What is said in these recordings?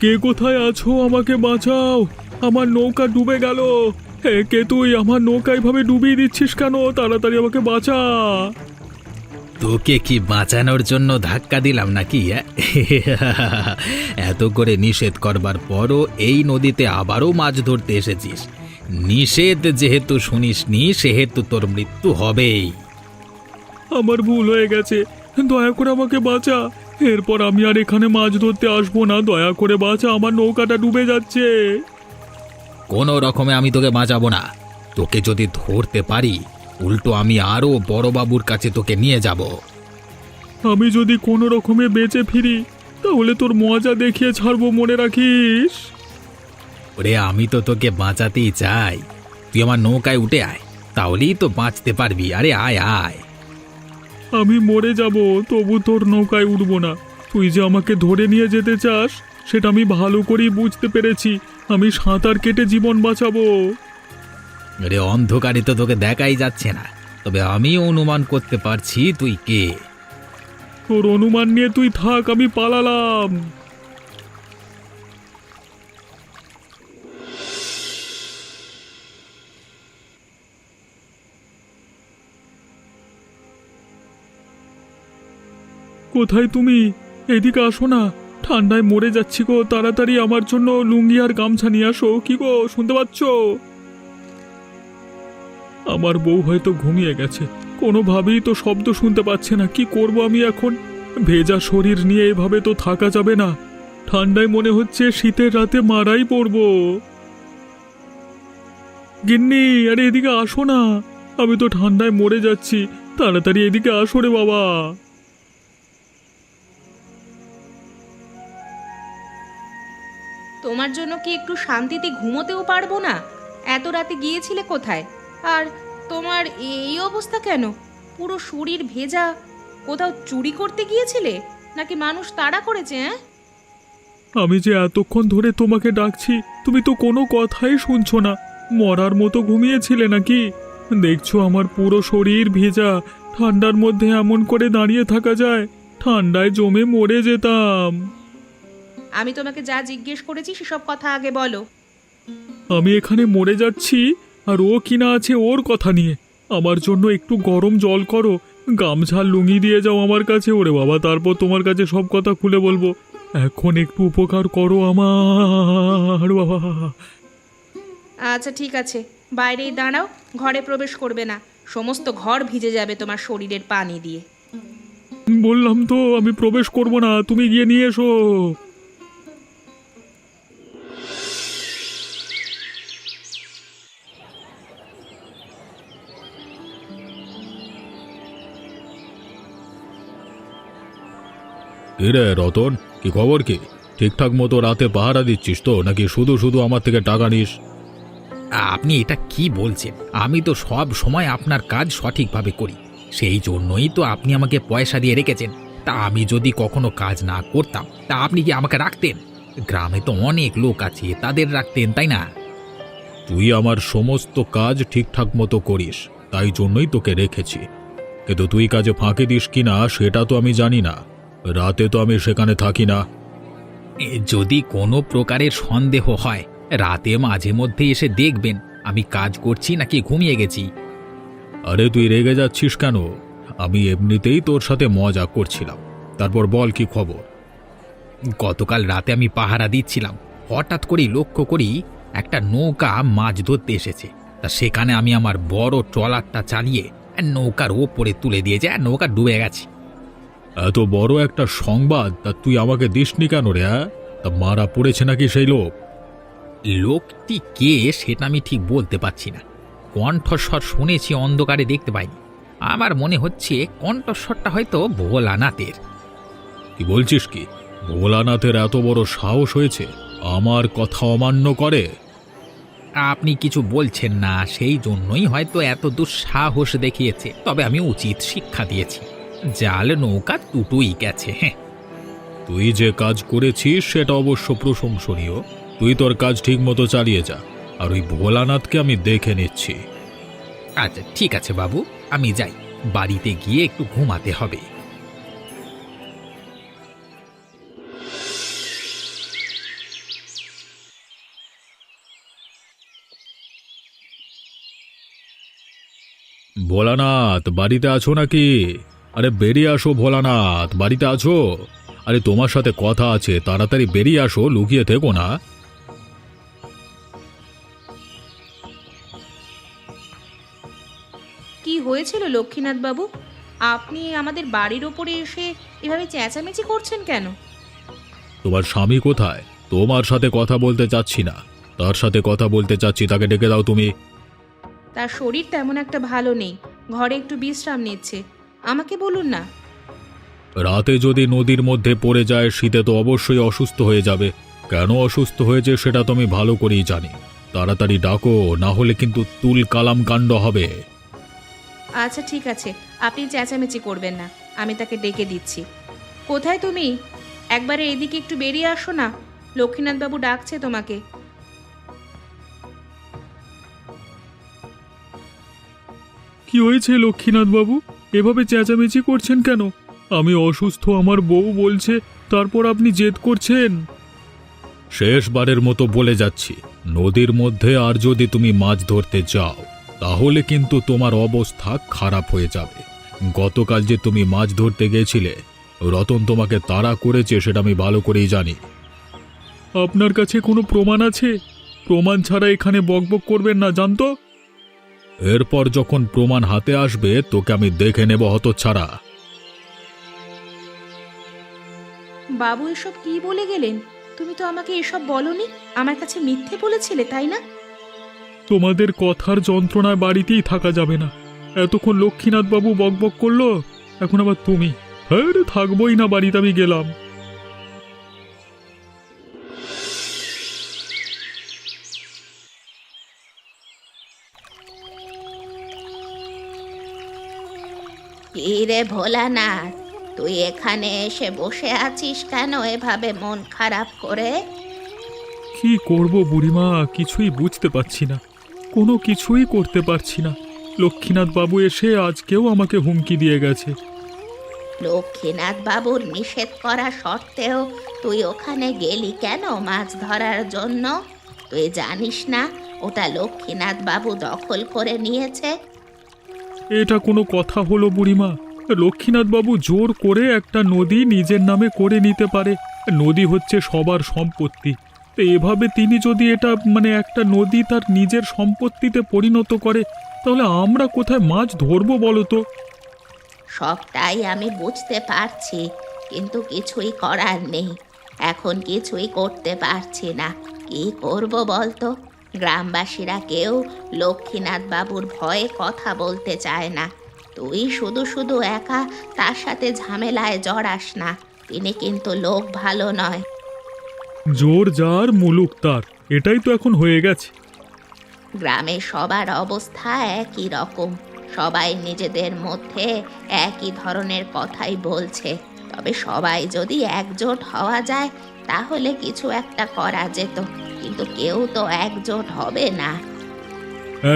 কে কোথায় আছো? আমাকে বাঁচাও, আমার নৌকা ডুবে গেল। কে তুই? আমার নৌকা এভাবে ডুবিয়ে দিচ্ছিস কেন? তাড়াতাড়ি আমাকে বাঁচা। তোকে কি বাঁচানোর জন্য ধাক্কা দিলাম নাকি? এত করে নিষেধ করবার পরও এই নদীতে আবারও মাছ ধরতে এসেছিস। নিষেধ যেহেতু শুনিসনি সেহেতু তোর মৃত্যু হবেই। আমার ভুল হয়ে গেছে, দয়া করে আমাকে বাঁচা। এরপর আমি আর এখানে মাছ ধরতে আসবো না। দয়া করে বাঁচা, আমার নৌকাটা ডুবে যাচ্ছে। কোনো রকমে আমি তোকে বাঁচাবো না। তোকে যদি ধরতে পারি উল্টো আমি আরও বড়বাবুর কাছে তোকে নিয়ে যাব। আমি যদি কোনো রকমে বেঁচে ফিরি তাহলে তোর মজা দেখিয়ে ছাড়বো, মনে রাখিস। ওরে আমি তো তোকে বাঁচাতেই চাই। তুই আমার নৌকায় উঠে আয়, তাহলেই তো বাঁচতে পারবি। আরে আয় আয়। আমি মরে যাব, তবু তোর নৌকায় উঠবো না। তুই যে আমাকে ধরে নিয়ে যেতে চাস সেটা আমি ভালো করেই বুঝতে পেরেছি। আমি সাঁতার কেটে জীবন বাঁচাবো। রে অন্ধকারে তো তোকে দেখাই যাচ্ছে না, তবে আমি অনুমান করতে পারছি তুই কে। তোর অনুমান নিয়ে তুই থাক, আমি পালালাম। কোথায় তুমি? এদিকে আসো না, ঠান্ডায় মরে যাচ্ছি গো। তাড়াতাড়ি আমার জন্য লুঙ্গি আর গামছা নিয়ে আসো। কি গো, শুনতে পাচ্ছ? আমার বউ হয়তো ঘুমিয়ে গেছে, কোনোভাবেই তো শব্দ শুনতে পাচ্ছে না। কি করব আমি এখন? ভেজা শরীর নিয়ে এভাবে তো থাকা যাবে না। ঠান্ডায় মনে হচ্ছে শীতের রাতে মারাই পড়বো। গিন্নি, আরে এদিকে আসো না, আমি তো ঠান্ডায় মরে যাচ্ছি। তাড়াতাড়ি এদিকে আসো রে বাবা। তোমার জন্য কি একটু শান্তিতে ঘুমোতেও পারবো না? এত রাতে গিয়েছিলে কোথায়? আর তোমার এই অবস্থা কেন? পুরো শরীর ভেজা। কোথাও চুরি করতে গিয়েছিলে নাকি মানুষ তাড়া করেছে? আমি যে এতক্ষণ ধরে তোমাকে ডাকছি, তুমি তো কোনো কথাই শুনছো না। মরার মতো ঘুমিয়েছিলে নাকি? দেখছো আমার পুরো শরীর ভেজা। ঠান্ডার মধ্যে এমন করে দাঁড়িয়ে থাকা যায়? ঠান্ডায় জমে মরে যেতাম। আমি তোমাকে যা জিজ্ঞেস করেছি সেসব কথা আগে বলো। আমি এখানে মরে যাচ্ছি আর ও কিনা আছে ওর কথা নিয়ে। আমার জন্য একটু গরম জল করো, গামছা লুঙ্গি দিয়ে যাও আমার কাছে। ওরে বাবা, তারপর তোমার কাছে সব কথা খুলে বলবো। এখন একটু উপকার করো আমার বাবা। আচ্ছা ঠিক আছে, বাইরেই দাঁড়াও, ঘরে প্রবেশ করবে না। সমস্ত ঘর ভিজে যাবে তোমার শরীরের পানি দিয়ে। বললাম তো আমি প্রবেশ করব না, তুমি গিয়ে নিয়ে এসো। কিরে রতন, কি খবর? কি ঠিকঠাক মতো রাতে পাহারা দিচ্ছিস তো, নাকি শুধু শুধু আমার থেকে টাকা নিস? আপনি এটা কি বলছেন? আমি তো সব সময় আপনার কাজ সঠিকভাবে করি, সেই জন্যই তো আপনি আমাকে পয়সা দিয়ে রেখেছেন। তা আমি যদি কখনো কাজ না করতাম তা আপনি কি আমাকে রাখতেন? গ্রামে তো অনেক লোক আছে, তাদের রাখতেন, তাই না? তুই আমার সমস্ত কাজ ঠিকঠাক মতো করিস, তাই জন্যই তোকে রেখেছি। কিন্তু তুই কাজে ফাঁকি দিস কিনা সেটা তো আমি জানি না। রাতে তো আমি সেখানে থাকি না। যদি কোনো প্রকারের সন্দেহ হয় রাতে মাঝে মধ্যে এসে দেখবেন আমি কাজ করছি নাকি ঘুমিয়ে গেছি। আরে তুই রেগে যাচ্ছিস কেন? আমি এমনিতেই তোর সাথে মজা করছিলাম। তারপর বল, কি খবর? গতকাল রাতে আমি পাহারা দিচ্ছিলাম, হঠাৎ করেই লক্ষ্য করি একটা নৌকা মাছ ধরতে এসেছে। তা সেখানে আমি আমার বড় ট্রলারটা চালিয়ে নৌকার ওপরে তুলে দিয়ে যায়, নৌকা ডুবে গেছে। এত বড় একটা সংবাদ তা তুই আমাকে দিসনি কেন রে? তা মারা পড়েছে নাকি সেই লোক? লোকটি কে সেটা আমি ঠিক বলতে পারছি না। কণ্ঠস্বর শুনেছি, অন্ধকারে দেখতে পাইনি। আমার মনে হচ্ছে কণ্ঠস্বরটা হয়তো ভোলানাথের। কি বলছিস? কি ভোলানাথের এত বড় সাহস হয়েছে আমার কথা অমান্য করে? আপনি কিছু বলছেন না, সেই জন্যই হয়তো এত দুঃসাহস দেখিয়েছে। তবে আমি উচিত শিক্ষা দিয়েছি। জাল নৌকা দুটোই গেছে। হ্যাঁ, তুই যে কাজ করেছিস সেটা অবশ্য প্রশংসনীয়। তুই তোর কাজ ঠিক মতো চালিয়ে যা, আর ওই ভোলানাথকে আমি দেখে নিচ্ছি। আচ্ছা ঠিক আছে বাবু, আমি যাই। বাড়িতে গিয়ে একটু ঘুমাতে হবে। ভোলানাথ বাড়িতে আছো নাকি? আরে বেরিয়ে আসো ভোলানাথ, বাড়িতে আছো? আরে তোমার সাথে কথা আছে, তাড়াতাড়ি বেরিয়ে আসো, লুকিয়ে থেকো না। কি হয়েছিল লক্ষ্মীনাথ বাবু? আপনি আমাদের বাড়ির ওপরে এসে এভাবে চেঁচামেচি করছেন কেন? তোমার স্বামী কোথায়? তোমার সাথে কথা বলতে চাচ্ছি না, তার সাথে কথা বলতে চাচ্ছি, তাকে ডেকে দাও তুমি। তার শরীর তেমন একটা ভালো নেই, ঘরে একটু বিশ্রাম নিচ্ছে। আমাকে বলুন না। রাতে যদি নদীর মধ্যে পড়ে যায়, শীতে তো অবশ্যই অসুস্থ হয়ে যাবে। কেন অসুস্থ হয়েছে সেটা তো আমি ভালো করেই জানি। তাড়াতাড়ি ডাকো, না হলে কিন্তু তুল কালাম কাণ্ড হবে। আচ্ছা ঠিক আছে, আপনি চেঁচামেচি করবেন না, আমি তাকে ডেকে দিচ্ছি। কোথায় তুমি? একবারে এদিকে একটু বেরিয়ে আসো না, লক্ষ্মীনাথ বাবু ডাকছে তোমাকে। কি হয়েছে লক্ষ্মীনাথ বাবু? এভাবে চেঁচামেচি করছেন কেন? আমি অসুস্থ, আমার বউ বলছে, তারপর আপনি জেদ করছেন। শেষবারের মতো বলে যাচ্ছি, নদীর মধ্যে আর যদি তুমি মাছ ধরতে যাও, তাহলে কিন্তু তোমার অবস্থা খারাপ হয়ে যাবে। গতকাল যে তুমি মাছ ধরতে গেছিলে, রতন তোমাকে তাড়া করেছে সেটা আমি ভালো করেই জানি। আপনার কাছে কোনো প্রমাণ আছে? প্রমাণ ছাড়া এখানে বকবক করবেন না, জানতো? এরপর যখন প্রমাণ হাতে আসবে তোকে আমি দেখে নেব হতচ্ছাড়া। বাবু এসব কি বলে গেলেন? তুমি তো আমাকে এসব বলনি, আমার কাছে মিথ্যে বলেছিলে, তাই না? তোমাদের কথার যন্ত্রণায় বাড়িতেই থাকা যাবে না। এতক্ষণ লক্ষ্মীনাথ বাবু বকবক করলো, এখন আবার তুমি। হ্যাঁ রে, থাকবোই না বাড়িতে, আমি গেলাম। কি রে ভোলানাথ, তুই এখানে এসে বসে আছিস কেন এভাবে মন খারাপ করে? কি করব বুড়িমা, কিছুই বুঝতে পারছি না, কোনো কিছুই করতে পারছি না। লক্ষ্মীনাথ বাবু এসে আজকেও আমাকে হুমকি দিয়ে গেছে। লক্ষ্মীনাথ বাবুর নিষেধ করা সত্ত্বেও তুই ওখানে গেলি কেন মাছ ধরার জন্য? তুই জানিস না ওটা লক্ষ্মীনাথ বাবু দখল করে নিয়েছে? এটা কোনো কথা হলো বুড়িমা? লক্ষ্মীনাথ বাবু জোর করে একটা নদী নিজের নামে করে নিতে পারে। নদী হচ্ছে সবার সম্পত্তি। তো এভাবে তিনি যদি এটা একটা নদী তার নিজের সম্পত্তিতে পরিণত করে, তাহলে আমরা কোথায় মাছ ধরবো বলো তো? সবটাই আমি বুঝতে পারছি, কিন্তু কিছুই করার নেই। এখন কিছুই করতে পারছি না, কি করব বলতো? গ্রামবাসীরা কেউ লক্ষ্মীনাথ বাবুর ভয়ে কথা বলতে চায় না। তুই শুধু শুধু একা তার সাথে ঝামেলায় জড়াস না, তিনি কিন্তু লোক ভালো নয়। জোর যার মুলুক তার, এটাই তো এখন হয়ে গেছে। গ্রামে সবার অবস্থা একই রকম, সবাই নিজেদের মধ্যে একই ধরনের কথাই বলছে। তবে সবাই যদি একজোট হওয়া যায় তাহলে কিছু একটা করা যেত, কিন্তু কেউ তো একজোট হবে না।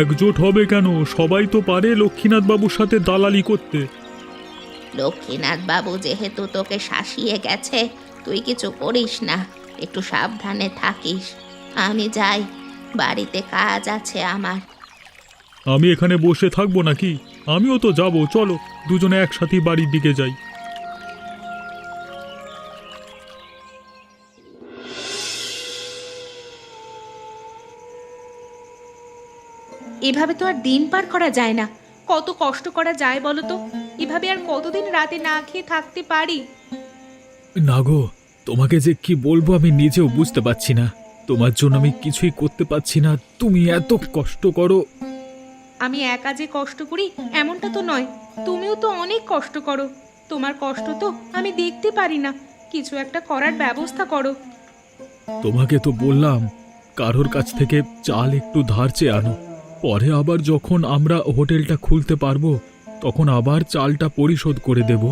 একজোট হবে কেন? সবাই তো পারে লক্ষ্মীনাথ বাবুর সাথে দালালি করতে। লক্ষ্মীনাথ বাবু যেহেতু তোকে শাসিয়ে গেছে, তুই কিছু করিস না, একটু সাবধানে থাকিস। আমি যাই, বাড়িতে কাজ আছে আমার। আমি এখানে বসে থাকবো নাকি? আমিও তো যাব, চলো দুজনে একসাথে বাড়ির দিকে যাই। এভাবে তো আর দিন পার করা যায় না। কত কষ্ট করা যায় বলো তো? এভাবে আর কতদিন রাতে না খেয়ে থাকতে পারি? না গো, তোমাকে যে কি বলবো আমি নিজেও বুঝতে পারছি না। তোমার জন্য আমি কিছুই করতে পারছি না, তুমি এত কষ্ট করো। আমি একা যে কষ্ট করি এমনটা তো নয়, তুমিও তো অনেক কষ্ট করো। তোমার কষ্ট তো আমি দেখতে পারি না, কিছু একটা করার ব্যবস্থা করো। তোমাকে তো বললাম কারোর কাছ থেকে চাল একটু ধার চেয়ে আনো, পরে আবার যখন আমরা হোটেলটা খুলতে পারবো তখন আবার চালটা পরিশোধ করে দেব।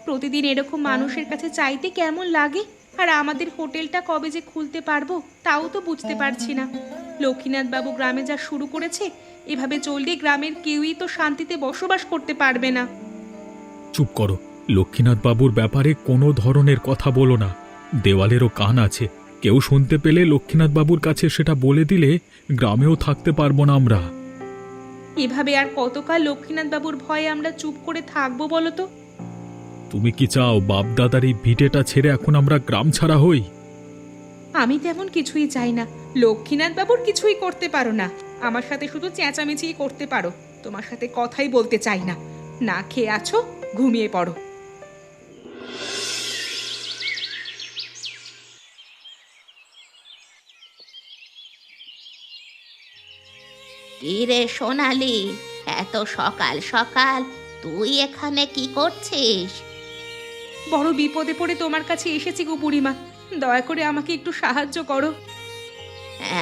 প্রতিদিন এরকম মানুষের কাছে চাইতে কেমন লাগে? আর আমাদের হোটেলটা কবে যে খুলতে পারবো তাও তো বুঝতে পারছি না। লক্ষ্মীনাথ বাবু গ্রামে যা শুরু করেছে, এভাবে চললে গ্রামের কেউই তো শান্তিতে বসবাস করতে পারবে না। চুপ করো, লক্ষ্মীনাথ বাবুর ব্যাপারে কোনো ধরনের কথা বলো না। দেওয়ালেরও কান আছে, কেউ শুনতে পেলে লক্ষ্মীনাথ বাবুর কাছে সেটা বলে দিলে গ্রামেও থাকতে পারবো না আমরা। এভাবে আর কতকাল লক্ষ্মীনাথ বাবুর ভয়ে আমরা চুপ করে থাকবো বলো তো? তুমি কি চাও বাপ দাদার এই ভিটেটা ছেড়ে এখন আমরা গ্রাম ছাড়া হই? আমি তেমন কিছুই চাই না। লক্ষ্মীনাথ বাবুর কিছুই করতে পারো না, আমার সাথে শুধু চেঁচামেচিই করতে পারো। তোমার সাথে কথাই বলতে চাই না। না খেয়ে আছো, ঘুমিয়ে পড়ো। কি রে সোনালি, এত সকাল সকাল তুই এখানে কি করছিস? বড় বিপদে পড়ে তোমার কাছে এসেছি গো বুড়িমা, দয়া করে আমাকে একটু সাহায্য করো।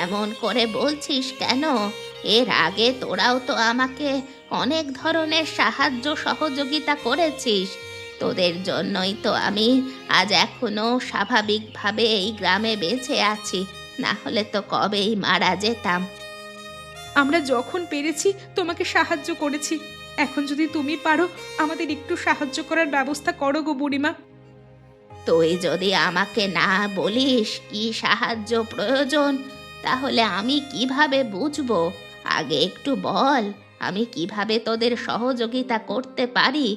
এমন করে বলছিস কেন? এর আগে তোরাও তো আমাকে অনেক ধরনের সাহায্য সহযোগিতা করেছিস। তোদের জন্যই তো আমি আজ এখনো স্বাভাবিকভাবে এই গ্রামে বেঁচে আছি, না হলে তো কবেই মারা যেতাম। আমরা যখন পেরেছি তোমাকে সাহায্য করেছি, এখন যদি তুমি পারো আমাদের একটু সাহায্য করার ব্যবস্থা করো গো বুড়িমা। তুই যদি আমাকে না বলিস কি সাহায্য প্রয়োজন, তাহলে আমি কিভাবে বুঝবো? আগে একটু বল, আমি কিভাবে তোদের সহযোগিতা করতে পারি।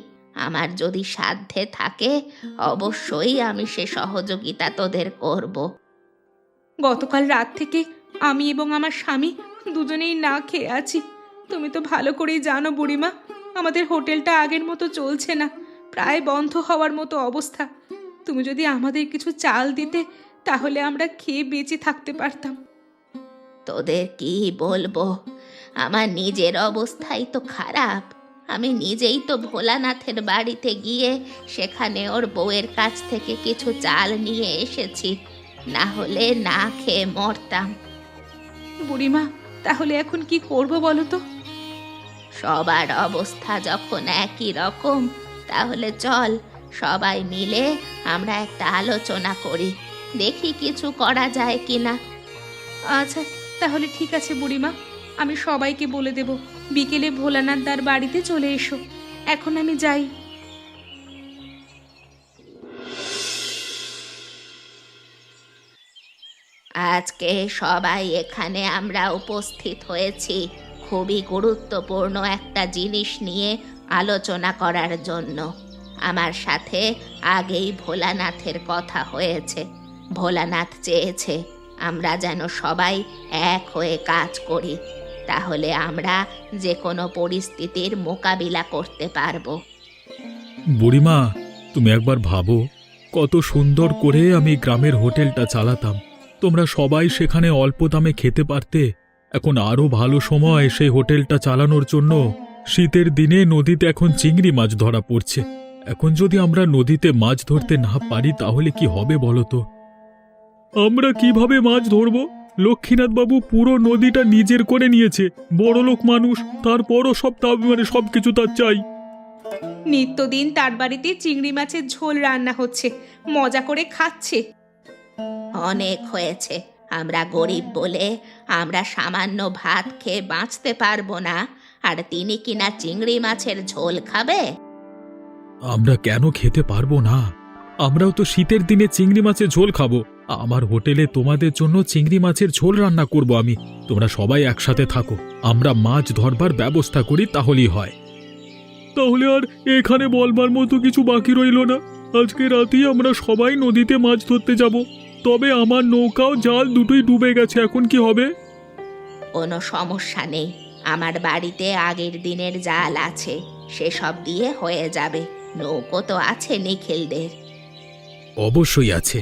আমার যদি সাধ্যে থাকে অবশ্যই আমি সে সহযোগিতা তোদের করব। গতকাল রাত থেকে আমি এবং আমার স্বামী দুজনেই না খেয়ে আছি। তুমি তো ভালো করেই জানো বুড়িমা, আমাদের হোটেলটা আগের মতো চলছে না, প্রায় বন্ধ হওয়ার মতো অবস্থা। তুমি যদি আমাদের কিছু চাল দিতে তাহলে আমরা খেয়ে বেঁচে থাকতে পারতাম। তোদের কি বলবো, আমার নিজের অবস্থাই তো খারাপ। আমি নিজেই তো ভোলানাথের বাড়িতে গিয়ে সেখানে ওর বউয়ের কাছ থেকে কিছু চাল নিয়ে এসেছি, না হলে না খেয়ে মরতাম। বুড়িমা, তাহলে এখন কি করব বলো তো? সবার অবস্থা যখন একই রকম, তাহলে চল সবাই মিলে আমরা একটা আলোচনা করি, দেখি কিছু করা যায় কিনা। আচ্ছা, তাহলে ঠিক আছে বুড়িমা, আমি সবাইকে বলে দেব বিকেলে ভোলানাথ দার বাড়িতে চলে এসো। এখন আমি যাই। আজকে সবাই এখানে আমরা উপস্থিত হয়েছি খুবই গুরুত্বপূর্ণ একটা জিনিস নিয়ে আলোচনা করার জন্য। আমার সাথে আগেই ভোলানাথের কথা হয়েছে। ভোলানাথ চেয়েছে আমরা যেন সবাই এক হয়ে কাজ করি, তাহলে আমরা যে কোনো পরিস্থিতির মোকাবিলা করতে পারবো। বুড়িমা, তুমি একবার ভাবো, কত সুন্দর করে আমি গ্রামের হোটেলটা চালাতাম, তোমরা সবাই সেখানে অল্প দামে খেতে পারতে। এখন আরো ভালো সময় সেই হোটেলটা চালানোর জন্য। শীতের দিনে নদীতে এখন চিংড়ি মাছ ধরা পড়ছে। এখন যদি আমরা নদীতে মাছ ধরতে না পারি তাহলে কি হবে বলো তো? আমরা কিভাবে মাছ ধরব? লক্ষ্মীনাথ বাবু পুরো নদীটা নিজের করে নিয়েছে। বড়লোক মানুষ, তারপরও সবকিছু তার চাই। নিত্যদিন তার বাড়িতে চিংড়ি মাছের ঝোল রান্না হচ্ছে, মজা করে খাচ্ছে। অনেক হয়েছে, আমরা গরিব বলে আমরা সামান্য ভাত খেয়ে বাঁচতে পারবো না, আর তিনি কিনা চিংড়ি মাছের ঝোল খাবে? আমরা কেন খেতে পারবো না? আমরাও তো শীতের দিনে চিংড়ি মাছের ঝোল খাবো। আমার হোটেলে তোমাদের জন্য চিংড়ি মাছের ঝোল রান্না করব আমি। তোমরা সবাই একসাথে থাকো, আমরা মাছ ধরবার ব্যবস্থা করি, তাহলেই হয়। তাহলে আর এখানে বলবার মতো কিছু বাকি রইল না। আজকে রাতেই আমরা সবাই নদীতে মাছ ধরতে যাব। তবে আমার নৌকাও জাল দুটোই ডুবে গেছে, এখন কি হবে? কোনো সমস্যা নেই, আমার বাড়িতে আগের দিনের জাল আছে, সেসব দিয়ে হয়ে যাবে। নৌকো তো আছে নিখিলদের। অবশ্যই আছে।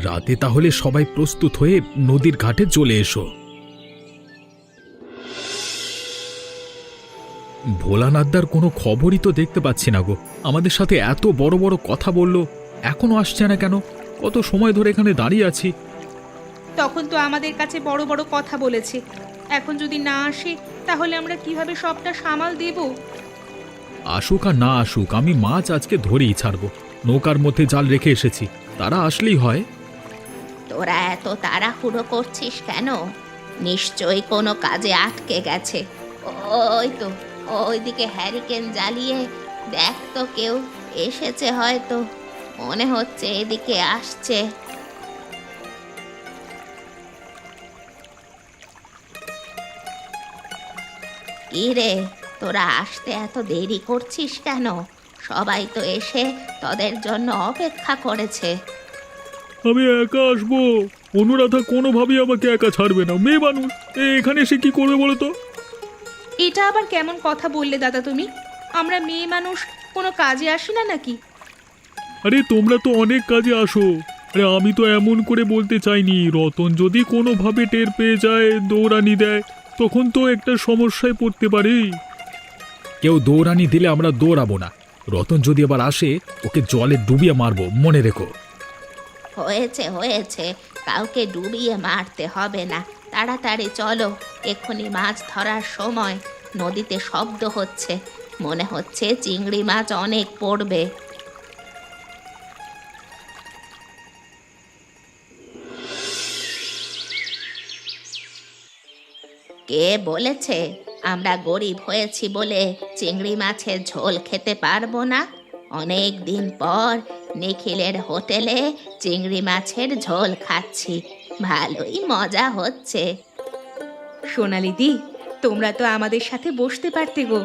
রাতে তাহলে সবাই প্রস্তুত হয়ে নদীর ঘাটে চলে এসো। ভোলানাথদার কোনো খবরই তো দেখতে পাচ্ছি না গো। আমাদের সাথে এত বড় বড় কথা বলল, এখনো আসছে না কেন? কত সময় ধরে এখানে দাঁড়িয়ে আছি। তখন তো আমাদের কাছে বড় বড় কথা বলেছে, এখন যদি না আসে তাহলে আমরা কিভাবে সবটা সামাল দেব? আসুক আর না আসুক, আমি মাছ আজকে ধরেই ছাড়বো। নৌকার মধ্যে জাল রেখে এসেছি, তারা আসলেই হয়। তোরা এত তাড়াহুড়ো করছিস কেন? নিশ্চয়ই কোনো কাজে আটকে গেছে। ওই তো ওইদিকে হ্যারিকেন জ্বালিয়ে দেখ তো, কেউ এসেছে হয়তো, মনে হচ্ছে এদিকে আসছে। কি রে, তোরা আসতে এত দেরি করছিস কেন? সবাই তো এসে তোদের জন্য অপেক্ষা করেছে। আমি একা আসবো? অনুরাধা কোনোভাবেই আমাকে একা ছাড়বে না। মেয়ে মানুষ এখানে এসে কি করবে বলো তো? এটা আবার কেমন কথা বললে দাদা তুমি? আমরা মেয়ে মানুষ কোনো কাজে আসি না নাকি? আরে তোমরা তো অনেক কাজে আসো। আরে আমি তো এমন করে বলতে চাইনি। রতন যদি কোনোভাবে টের পেয়ে যায়, দৌড়ানি দেয়, তখন তো একটা সমস্যায় পড়তে পারি। কেউ দৌড়ানি দিলে আমরা দৌড়াবো না। রতন যদি আবার আসে, ওকে জলে ডুবিয়ে মারবো, মনে রেখো। হয়েছে হয়েছে, কাউকে ডুবিয়ে মারতে হবে না। তাড়াতাড়ি চলো, এক্ষুনি মাছ ধরার সময়। নদীতে শব্দ হচ্ছে, মনে হচ্ছে চিংড়ি মাছ অনেক পড়বে। কে বলেছে আমরা গরিব হয়েছি বলে চিংড়ি মাছের ঝোল খেতে পারবো না? অনেক দিন পর নিখিলের হোটেলে চিংড়ি মাছের ঝোল খাচ্ছি, ভালোই মজা হচ্ছে। সোনালিদি, তোমরা তো আমাদের সাথে বসতে পারতে গো।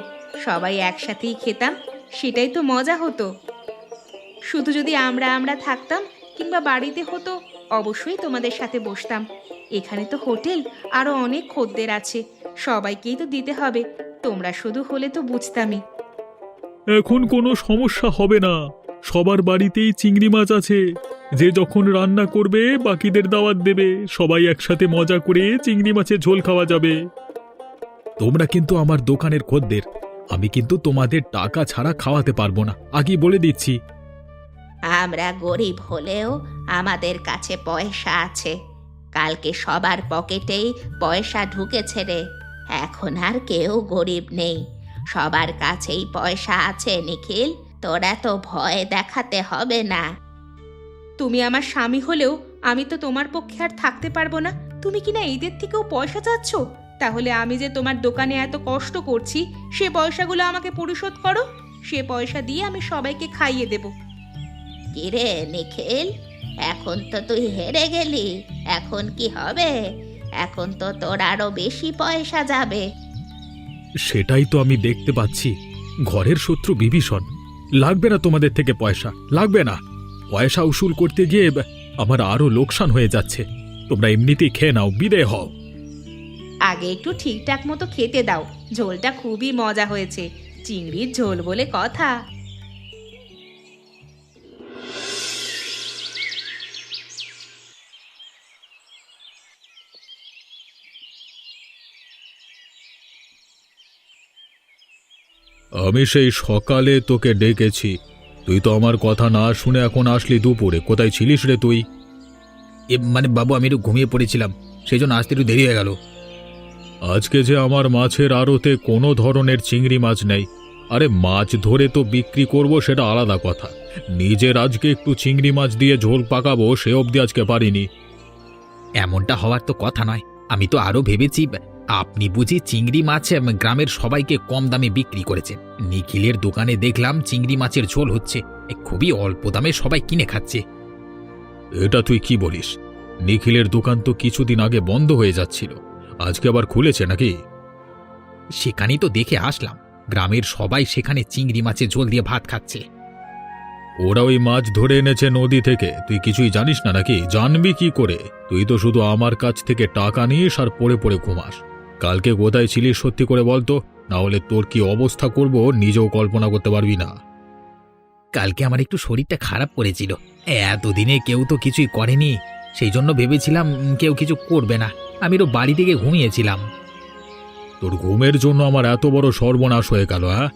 সবাই একসাথেই খেতাম, সেটাই তো মজা হতো। শুধু যদি আমরা আমরা থাকতাম কিংবা বাড়িতে হতো, অবশ্যই তোমাদের সাথে বসতাম। এখানে তো হোটেল, আরো অনেক খদ্দের আছে, সবাইকেই তো দিতে হবে। তোমরা শুধু হলে তো বুঝতামই। এখন কোনো সমস্যা হবে না। সবার বাড়িতেই চিংড়ি মাছ আছে। যে যখন রান্না করবে বাকিদের দাওয়াত দেবে, সবাই একসাথে মজা করে চিংড়ি মাছের ঝোল খাওয়া যাবে। তোমরা কিন্তু আমার দোকানের খদ্দের। আমি কিন্তু তোমাদের টাকা ছাড়া খাওয়াতে পারবো না, আগেই বলে দিচ্ছি। আমরা গরিব হলেও আমাদের কাছে পয়সা আছে। কালকে সবার পকেটেই পয়সা ঢুকেছে রে। এখন আর কেউ গরিব নেই, সবার কাছেই পয়সা আছে। নিখিল, তোরা তো ভয় দেখাতে হবে না। তুমি আমার স্বামী হলেও আমি তো তোমার পক্ষে আর থাকতে পারবো না। তুমি কি না এদের থেকেও পয়সা চাচ্ছ? তাহলে আমি যে তোমার দোকানে এত কষ্ট করছি, সে পয়সাগুলো আমাকে পরিশোধ করো। সে পয়সা দিয়ে আমি সবাইকে খাইয়ে দেব। কিরে নিখিল, এখন তো তুই হেরে গেলি, এখন কি হবে? এখন তো তোর আরো বেশি পয়সা যাবে। সেটাই তো আমি দেখতে পাচ্ছি। ঘরের শত্রু বিভীষণ। লাগবে না তোমাদের থেকে পয়সা, লাগবে না। পয়সা উসুল করতে গিয়ে আমার আরো লোকসান হয়ে যাচ্ছে। তোমরা এমনিতেই খেয়ে নাও, বিদায় হও। আগে একটু ঠিকঠাক মতো খেতে দাও। ঝোলটা খুবই মজা হয়েছে, চিংড়ির ঝোল বলে কথা। আমি সেই সকালে তোকে ডেকেছি, তুই তো আমার কথা না শুনে এখন আসলি দুপুরে। কোথায় ছিলিস রে তুই? মানে বাবু, আমি একটু ঘুমিয়ে পড়েছিলাম, সেই জন্য আসতে একটু দেরি হয়ে গেল। আজকে যে আমার মাছের আড়তে কোনো ধরনের চিংড়ি মাছ নেই। আরে মাছ ধরে তো বিক্রি করব, সেটা আলাদা কথা। নিজের আজকে একটু চিংড়ি মাছ দিয়ে ঝোল পাকাবো, সে অবধি আজকে পারিনি। এমনটা হওয়ার তো কথা নয়। আমি তো আরো ভেবেছি আপনি বুঝি চিংড়ি মাছ গ্রামের সবাইকে কম দামে বিক্রি করেছেন। নিখিলের দোকানে দেখলাম চিংড়ি মাছের ঝোল হচ্ছে, খুবই অল্প দামে সবাই কিনে খাচ্ছে। এটা তুই কি বলিস? নিখিলের দোকান তো কিছুদিন আগে বন্ধ হয়ে যাচ্ছিল, আজকে আবার খুলেছে নাকি? সেখানেই তো দেখে আসলাম, গ্রামের সবাই সেখানে চিংড়ি মাছের ঝোল দিয়ে ভাত খাচ্ছে। ওরা ওই মাছ ধরে এনেছে নদী থেকে, তুই কিছুই জানিস না নাকি? জানবি কি করে? তুই তো শুধু আমার কাছ থেকে টাকা নিস আর পড়ে পড়ে ঘুমাস। কালকে কোথায় ছিলিস সত্যি করে বলতো, না হলে তোর কি অবস্থা করব নিজেও কল্পনা করতে পারবি না। কালকে আমার একটু শরীরটা খারাপ করেছিল, এতদিনে কেউ তো কিছুই করেনি, সেই জন্য ভেবেছিলাম কেউ কিছু করবে না। আমি তো বাড়ি থেকে ঘুমিয়েছিলাম। তোর ঘুমের জন্য আমার এত বড় সর্বনাশ হয়ে গেল। হ্যাঁ,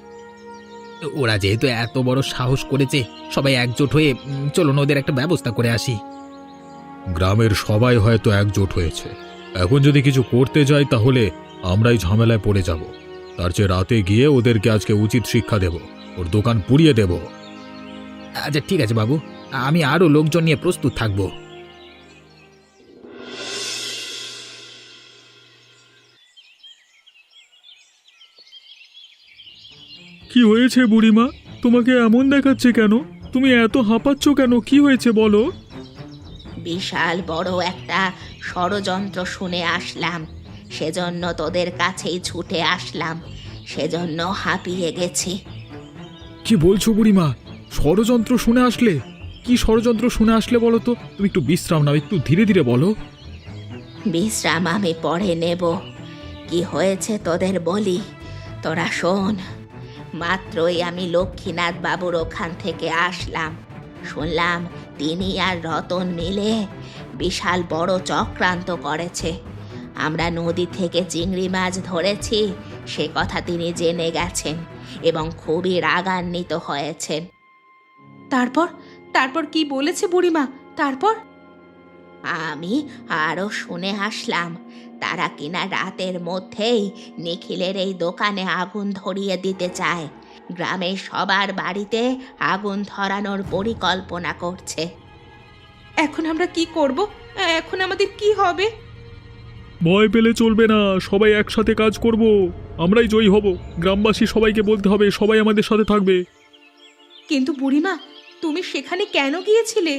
ওরা যেহেতু এত বড় সাহস করেছে, সবাই একজোট হয়ে চলুন ওদের একটা ব্যবস্থা করে আসি। গ্রামের সবাই হয়তো একজোট হয়েছে, এখন যদি কিছু করতে যাই তাহলে আমরাই ঝামেলায় পড়ে যাব। তার চেয়ে রাতে গিয়ে ওদেরকে আজকে উচিত শিক্ষা দেব, ওর দোকান পুড়িয়ে দেব। আচ্ছা ঠিক আছে বাবু, আমি আরো লোকজন নিয়ে প্রস্তুত থাকবো। কি হয়েছে বুড়িমা? তোমাকে এমন দেখাচ্ছে কেন? তুমি এত হাঁপাচ্ছ কেন? কি হয়েছে বলো? বিশাল বড় একটা ষড়যন্ত্র শুনে আসলাম, সেজন্য তোদের কাছেই ছুটে আসলাম। সেজন্য হাঁপিয়ে গেছি। কি বলছো বুড়িমা? ষড়যন্ত্র শুনে আসলে? কি ষড়যন্ত্র শুনে আসলে বলো তো? তুমি একটু বিশ্রাম নাও, একটু ধীরে ধীরে বলো। বিশ্রাম আমি পরে নেব। কি হয়েছে তোদের বলি, তোরা শোন। মাত্রই আমি লক্ষ্মীনাথ বাবুর ওখান থেকে আসলাম। শুনলাম তিনি আর রতন মিলে বিশাল বড় চক্রান্ত করেছে। আমরা নদী থেকে চিংড়ি মাছ ধরেছি সে কথা তিনি জেনে গেছেন এবং খুবই রাগান্বিত হয়েছেন। তারপর তারপর কি বলেছে বুড়িমা? তারপর? আমি আরও শুনে আসলাম তারা কিনা রাতের মধ্যেই নিখিলের এই দোকানে আগুন ধরিয়ে দিতে চায়। গ্রামের সবার বাড়িতে আগুন ধরানোর পরিকল্পনা করছে। এখন আমরা কি করব? এখন আমাদের কি হবে? ভয় পেলে চলবে না, সবাই একসাথে কাজ করব। আমরাই জয়ী হব। গ্রামবাসী সবাইকে বলতে হবে, সবাই আমাদের সাথে থাকবে। কিন্তু বুড়িমা, তুমি সেখানে কেন গিয়েছিলে?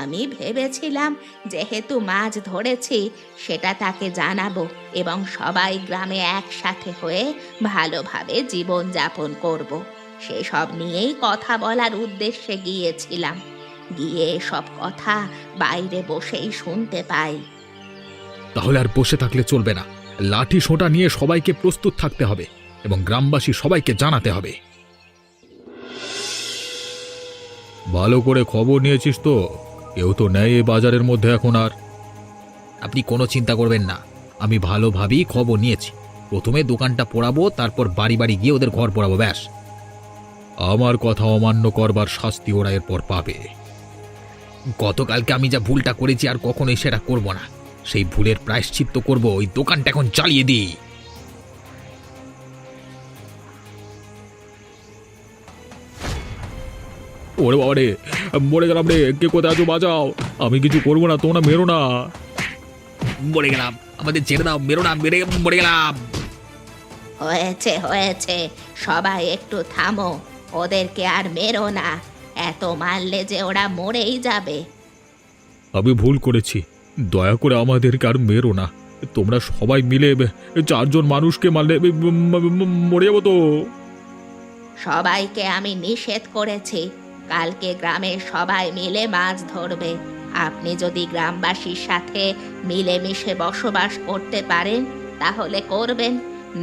আমি ভেবেছিলাম যেহেতু মাছ ধরেছি সেটা তাকে জানাবো এবং সবাই গ্রামে একসাথে হয়ে ভালোভাবে জীবন যাপন করব। সেসব নিয়েই কথা বলার উদ্দেশ্যে গিয়েছিলাম। গিয়ে সব কথা বাইরে বসেই শুনতে পাই। তাহলে আর বসে থাকলে চলবে না। লাঠি সোঁটা নিয়ে সবাইকে প্রস্তুত থাকতে হবে এবং গ্রামবাসী সবাইকে জানাতে হবে। ভালো করে খবর নিয়েছিস তো? কেউ তো নেই এই বাজারের মধ্যে এখন আর। আপনি কোনো চিন্তা করবেন না, আমি ভালোভাবেই খবর নিয়েছি। প্রথমে দোকানটা পোড়াবো, তারপর বাড়ি বাড়ি গিয়ে ওদের ঘর পোড়াবো, ব্যাস। আমার কথা অমান্য করবার শাস্তি ওরা এরপর পাবে। গতকালকে আমি যা ভুলটা করেছি আর কখনোই সেটা করব না। সেই ভুলের প্রায়শ্চিত্ত করব। ওই দোকানটা এখন চালিয়ে দিই। ওরে বাবা রে, মরে গেলাম রে। কে কোথায় আছো? বাঁচাও, আমি কিছু করবো না, তোমরা মেরো না। মরে গেলাম, আমাদের ছেড়ে দাও, মেরো না, মেরে মরে গেলাম। হয়েছে হয়েছে, সবাই একটু থামো। ওদেরকে আর মেরো না, এত মারলে যে ওরা মরেই যাবে। আমি ভুল করেছি, দয়া করে আমাদেরকে আর মেরো না। তোমরা সবাই মিলে 4 জন মানুষকে মারলে মরে যাবো তো। সবাইকে আমি নিষেধ করেছি কালকে গ্রামের সবাই মিলে মাছ ধরবে। আপনি যদি গ্রামবাসীর সাথে মিলেমিশে বসবাস করতে পারেন তাহলে করবেন,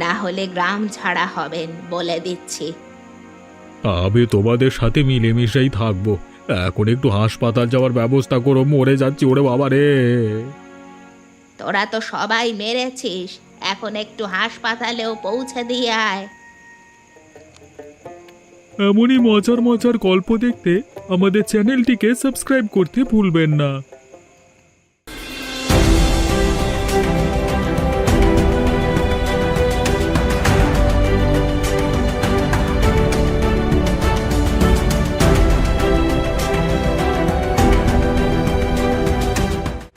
না হলে গ্রাম ছাড়া হবেন বলে দিচ্ছি। আমি তোমাদের সাথে মিলেমিশেই থাকবো। এখন একটু হাসপাতাল যাওয়ার ব্যবস্থা করো, মরে যাচ্ছি। ওরে বাবা রে। তোরা তো সবাই মেরেছিস, এখন একটু হাসপাতালেও পৌঁছে দিয়ে আয়। এমনই মজার মজার গল্প দেখতে আমাদের চ্যানেলটিকে সাবস্ক্রাইব করতে ভুলবেন না।